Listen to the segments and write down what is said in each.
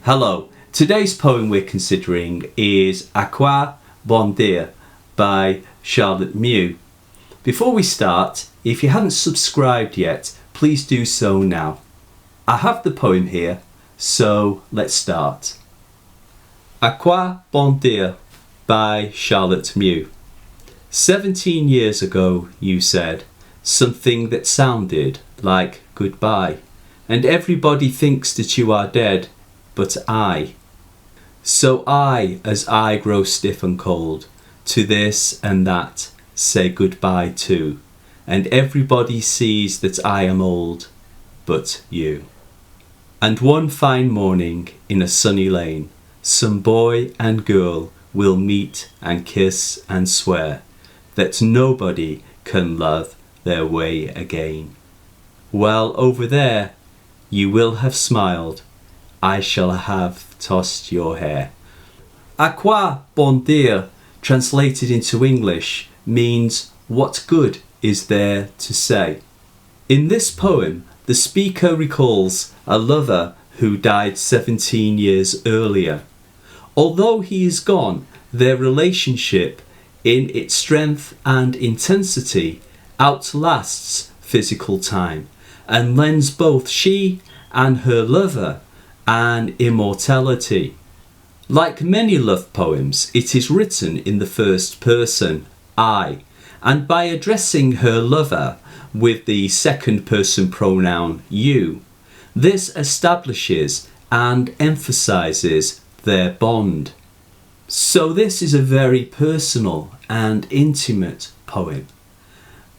Hello, today's poem we're considering is A Quoi Bon Dire by Charlotte Mew. Before we start, if you haven't subscribed yet, please do so now. I have the poem here, so let's start. A Quoi Bon Dire by Charlotte Mew. 17 years ago you said something that sounded like goodbye, and everybody thinks that you are dead, but I. So I, as I grow stiff and cold, to this and that say goodbye too, and everybody sees that I am old, but you. And one fine morning in a sunny lane, some boy and girl will meet and kiss and swear that nobody can love their way again. Well, over there you will have smiled, I shall have tossed your hair. A quoi bon dire, translated into English, means what good is there to say? In this poem, the speaker recalls a lover who died 17 years earlier. Although he is gone, their relationship, in its strength and intensity, outlasts physical time and lends both she and her lover an immortality. Like many love poems, it is written in the first person, I, and by addressing her lover with the second person pronoun you, this establishes and emphasizes their bond. So this is a very personal and intimate poem,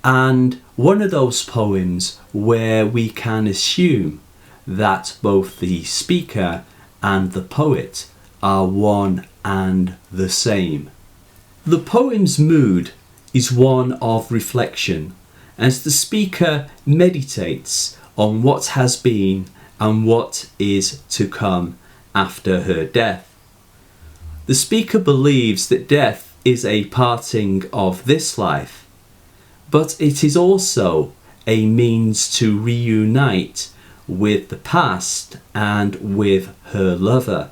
and one of those poems where we can assume that both the speaker and the poet are one and the same. The poem's mood is one of reflection as the speaker meditates on what has been and what is to come after her death. The speaker believes that death is a parting of this life, but it is also a means to reunite with the past and with her lover.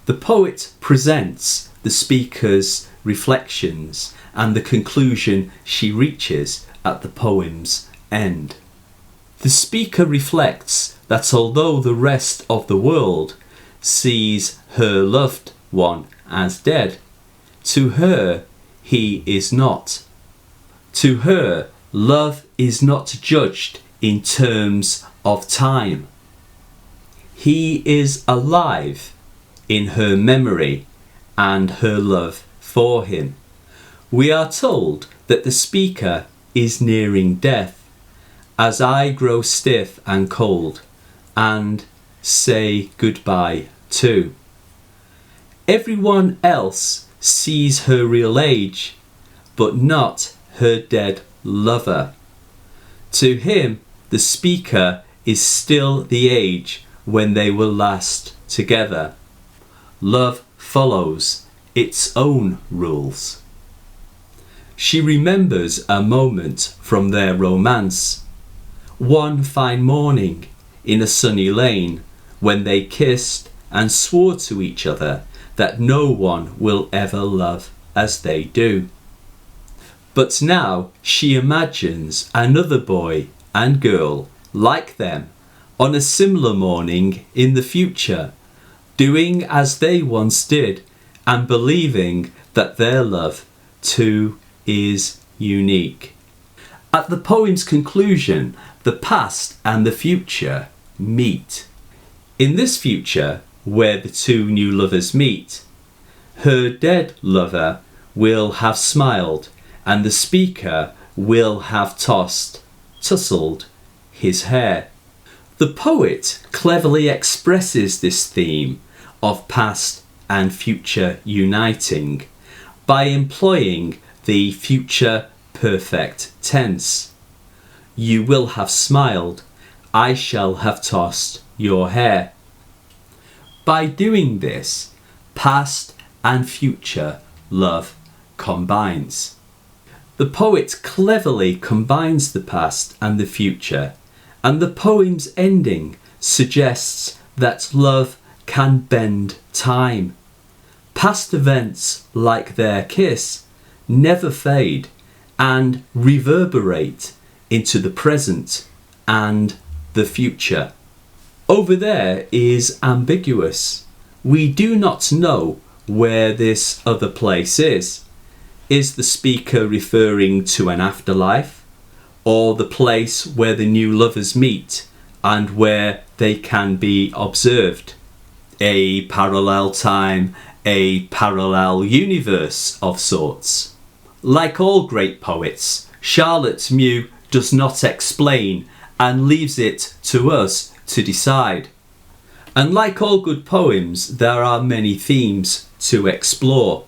The poet presents the speaker's reflections and the conclusion she reaches at the poem's end. The speaker reflects that although the rest of the world sees her loved one as dead, to her he is not. To her, love is not judged in terms of time. He is alive in her memory and her love for him. We are told that the speaker is nearing death, as I grow stiff and cold and say goodbye too. Everyone else sees her real age, but not her dead lover. To him, the speaker is still the age when they were last together. Love follows its own rules. She remembers a moment from their romance, one fine morning in a sunny lane when they kissed and swore to each other that no one will ever love as they do. But now she imagines another boy and girl like them on a similar morning in the future, doing as they once did and believing that their love too is unique. At the poem's conclusion, the past and the future meet. In this future, where the two new lovers meet, her dead lover will have smiled and the speaker will have tousled his hair. The poet cleverly expresses this theme of past and future uniting by employing the future perfect tense. You will have smiled, I shall have tossed your hair. By doing this, past and future love combines. The poet cleverly combines the past and the future, and the poem's ending suggests that love can bend time. Past events like their kiss never fade and reverberate into the present and the future. Over there is ambiguous. We do not know where this other place is. Is the speaker referring to an afterlife, or the place where the new lovers meet and where they can be observed? A parallel time, a parallel universe of sorts. Like all great poets, Charlotte Mew does not explain and leaves it to us to decide. And like all good poems, there are many themes to explore.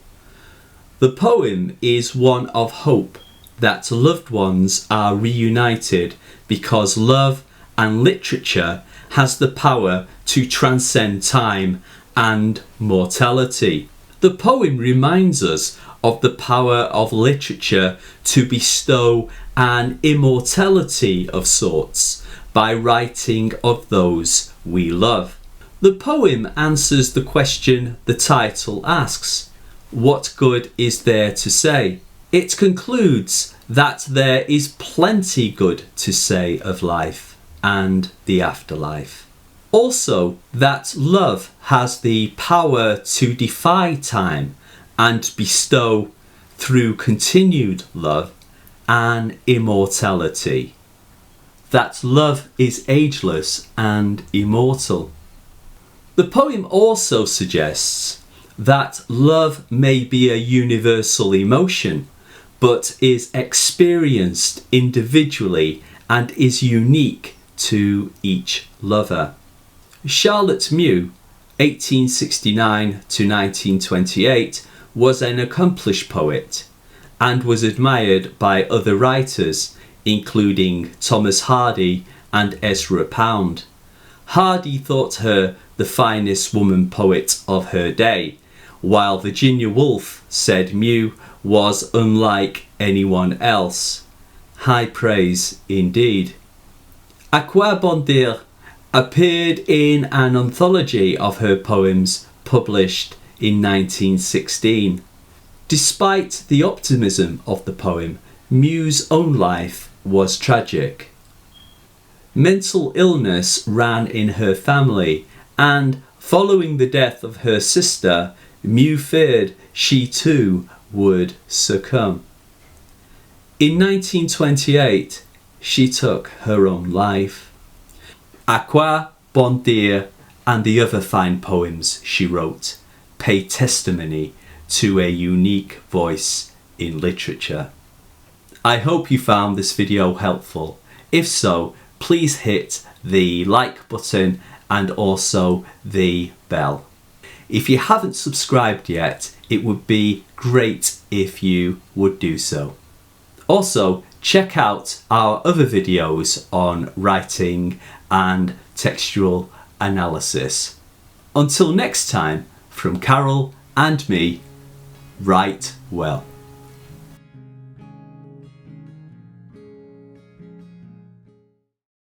The poem is one of hope that loved ones are reunited because love and literature has the power to transcend time and mortality. The poem reminds us of the power of literature to bestow an immortality of sorts by writing of those we love. The poem answers the question the title asks: what good is there to say? It concludes that there is plenty good to say of life and the afterlife. Also, that love has the power to defy time and bestow, through continued love, an immortality. That love is ageless and immortal. The poem also suggests that love may be a universal emotion, but is experienced individually and is unique to each lover. Charlotte Mew, 1869 to 1928, was an accomplished poet and was admired by other writers, including Thomas Hardy and Ezra Pound. Hardy thought her the finest woman poet of her day, while Virginia Woolf said Mew was unlike anyone else. High praise indeed. A Quoi Bon Dire appeared in an anthology of her poems published in 1916. Despite the optimism of the poem, Mew's own life was tragic. Mental illness ran in her family, and following the death of her sister, Mew feared she too would succumb. In 1928, she took her own life. A Quoi Bon Dire and the other fine poems she wrote pay testimony to a unique voice in literature. I hope you found this video helpful. If so, please hit the like button and also the bell. If you haven't subscribed yet, it would be great if you would do so. Also, check out our other videos on writing and textual analysis. Until next time, from Carol and me, write well.